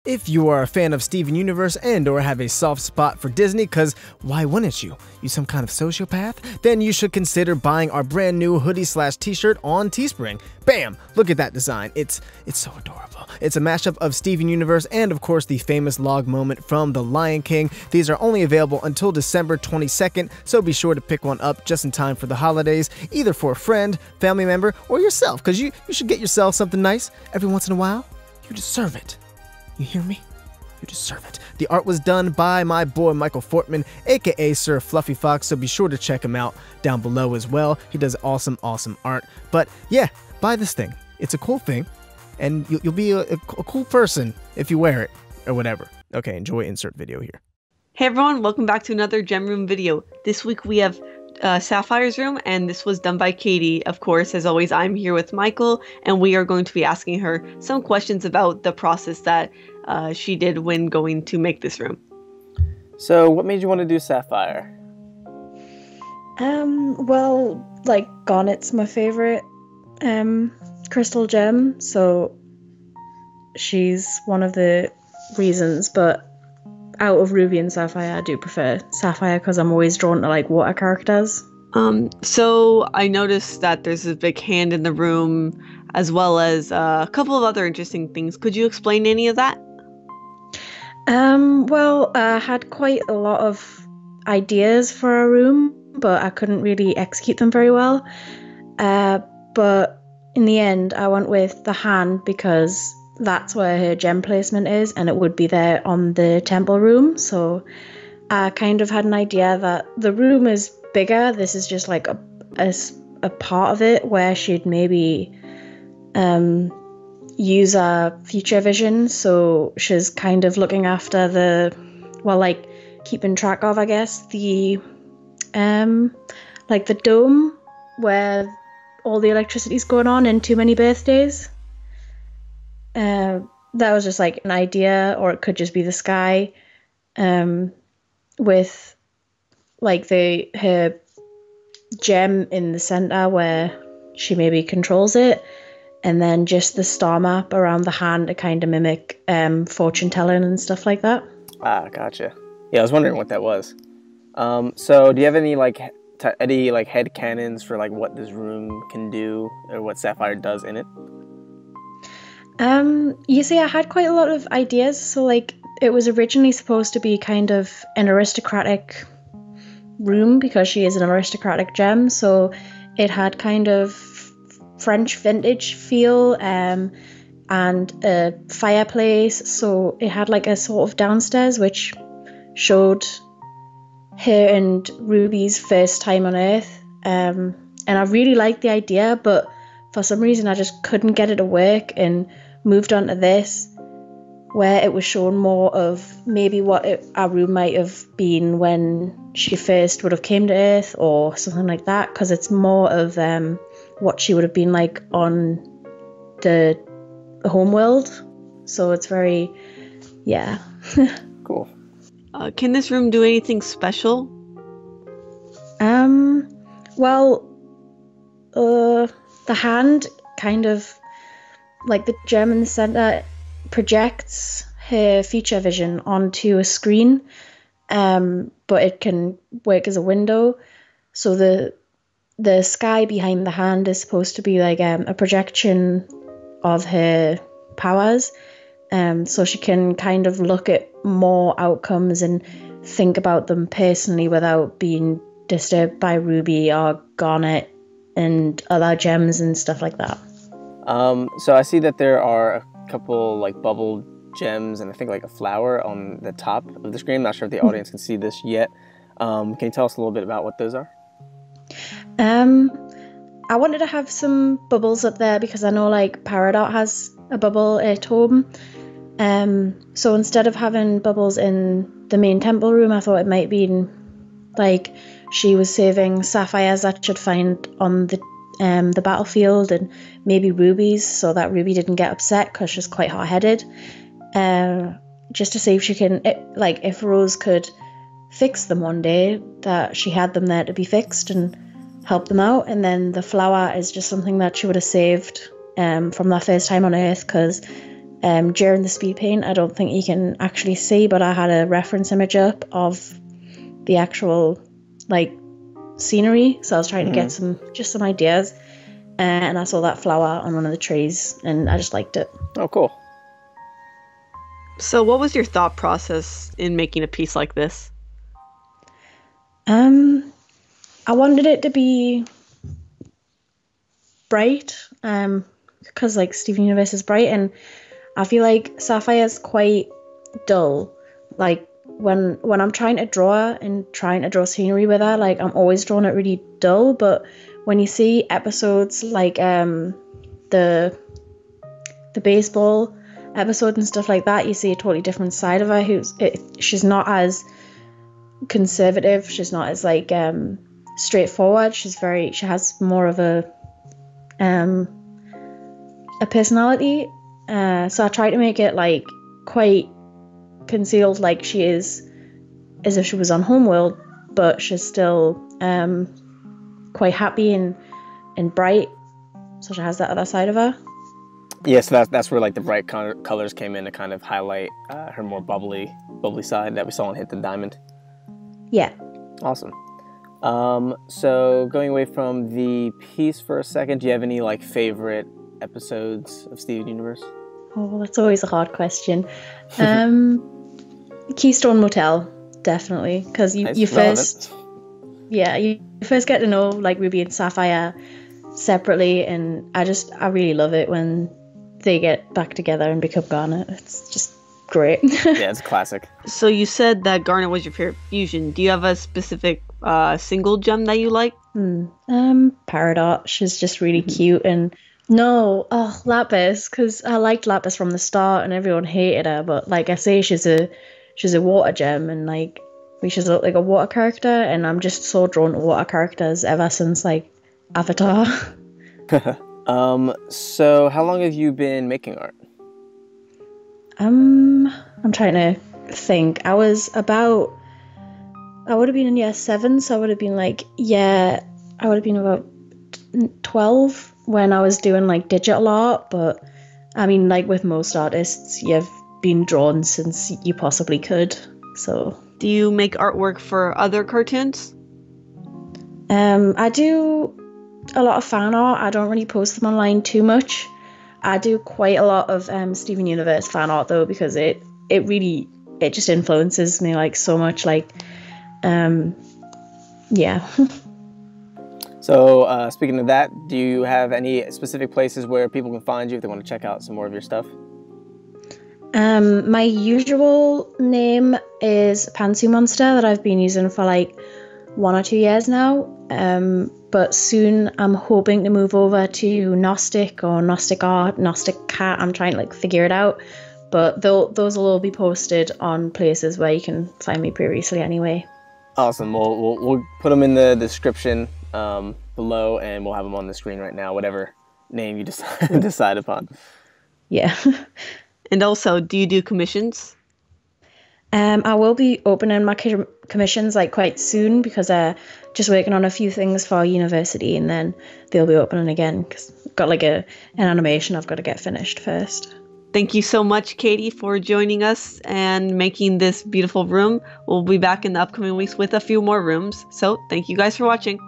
If you are a fan of Steven Universe and or have a soft spot for Disney, cause why wouldn't you? You some kind of sociopath? Then you should consider buying our brand new hoodie/t-shirt on Teespring. Bam! Look at that design. It's so adorable. It's a mashup of Steven Universe and of course the famous log moment from The Lion King. These are only available until December 22nd, so be sure to pick one up just in time for the holidays, either for a friend, family member, or yourself, cause you should get yourself something nice every once in a while. You deserve it. You hear me? You deserve it. The art was done by my boy Michael Fortman, aka Sir Fluffy Fox, so be sure to check him out down below as well. He does awesome art. But yeah, buy this thing. It's a cool thing, and you'll be a cool person if you wear it, or whatever. Okay, enjoy insert video here. Hey everyone, welcome back to another Gem Room video. This week we have Sapphire's room, and this was done by Katie. Of course, as always, I'm here with Michael, and we are going to be asking her some questions about the process that she did when going to make this room. So, what made you want to do Sapphire? Well, like, Garnet's my favorite crystal gem, so she's one of the reasons, but out of Ruby and Sapphire, I do prefer Sapphire because I'm always drawn to like water characters. So I noticed that there's a big hand in the room, as well as a couple of other interesting things. Could you explain any of that? Well, I had quite a lot of ideas for a room, but I couldn't really execute them very well. But in the end, I went with the hand because that's where her gem placement is, and it would be there on the temple room. So I kind of had an idea that the room is bigger. This is just like a part of it where she'd maybe use a future vision. So she's kind of looking after keeping track of, I guess, the like the dome where all the electricity's going on in Too Many Birthdays. That was just like an idea, or it could just be the sky, with like her gem in the center where she maybe controls it, and then just the star map around the hand to kind of mimic fortune telling and stuff like that. Ah, gotcha. Yeah, I was wondering what that was. So do you have any head canons for like what this room can do or what Sapphire does in it? You see, I had quite a lot of ideas. So like it was originally supposed to be kind of an aristocratic room because she is an aristocratic gem. So it had kind of French vintage feel, and a fireplace. So it had like a sort of downstairs which showed her and Ruby's first time on Earth. And I really liked the idea, but for some reason I just couldn't get it to work, and moved on to this where it was shown more of maybe what our room might have been when she first would have came to Earth or something like that, because it's more of what she would have been like on the home world. So it's very, yeah. Cool. Can this room do anything special? Well, the hand kind of, like the gem in the center, projects her future vision onto a screen, but it can work as a window. So the sky behind the hand is supposed to be like a projection of her powers, so she can kind of look at more outcomes and think about them personally without being disturbed by Ruby or Garnet and other gems and stuff like that. So I see that there are a couple like bubble gems and I think like a flower on the top of the screen. I'm not sure if the audience can see this yet. Can you tell us a little bit about what those are? I wanted to have some bubbles up there because I know like Peridot has a bubble at home. So instead of having bubbles in the main temple room, I thought it might be like she was saving sapphires that she'd find on the battlefield, and maybe rubies, so that Ruby didn't get upset because she's quite hot-headed. Just to see if she can, if Rose could fix them one day, that she had them there to be fixed and help them out. And then the flower is just something that she would have saved from that first time on Earth, because during the speed paint, I don't think you can actually see, but I had a reference image up of the actual like scenery, so I was trying to get some ideas, and I saw that flower on one of the trees, and I just liked it. Oh, cool. So what was your thought process in making a piece like this? I wanted it to be bright, because like Steven Universe is bright, and I feel like Sapphire's quite dull. Like when I'm trying to draw scenery with her, like I'm always drawing it really dull. But when you see episodes like the baseball episode and stuff like that, you see a totally different side of her. She's not as conservative. She's not as like straightforward. She has more of a personality. So I try to make it like quite concealed, like she is, as if she was on Homeworld, but she's still quite happy and bright. So she has that other side of her. Yeah, so that's where like the bright colors came in to kind of highlight her more bubbly side that we saw in Hit the Diamond. Yeah. Awesome. So going away from the piece for a second, do you have any like favorite episodes of Steven Universe? Oh, that's always a hard question. Keystone Motel, definitely, because you first get to know like Ruby and Sapphire separately, and I really love it when they get back together and become Garnet. It's just great. Yeah, it's a classic. So you said that Garnet was your favorite fusion. Do you have a specific single gem that you like? Peridot. She's just really cute. And Lapis, because I liked Lapis from the start and everyone hated her, but like I say, she's a water gem, and like she's like a water character, and I'm just so drawn to water characters ever since like Avatar. So how long have you been making art? I'm trying to think. I would have been in year 7, so I would have been about 12 when I was doing like digital art. But I mean, like with most artists, you've been drawn since you possibly could. So do you make artwork for other cartoons? I do a lot of fan art. I don't really post them online too much. I do quite a lot of Steven Universe fan art though, because it just influences me like so much. Like, yeah. So speaking of that, do you have any specific places where people can find you if they want to check out some more of your stuff? My usual name is Pantsu Monster, that I've been using for like 1 or 2 years now. But soon I'm hoping to move over to Gnostic or Gnostic Art, Gnostic Cat. I'm trying to like figure it out. But those will all be posted on places where you can find me previously anyway. Awesome. We'll put them in the description below, and we'll have them on the screen right now, whatever name you decide upon. Yeah. And also, do you do commissions? I will be opening my commissions like quite soon, because just working on a few things for university, and then they'll be opening again because I've got like an animation I've got to get finished first. Thank you so much, Katie, for joining us and making this beautiful room. We'll be back in the upcoming weeks with a few more rooms. So thank you guys for watching.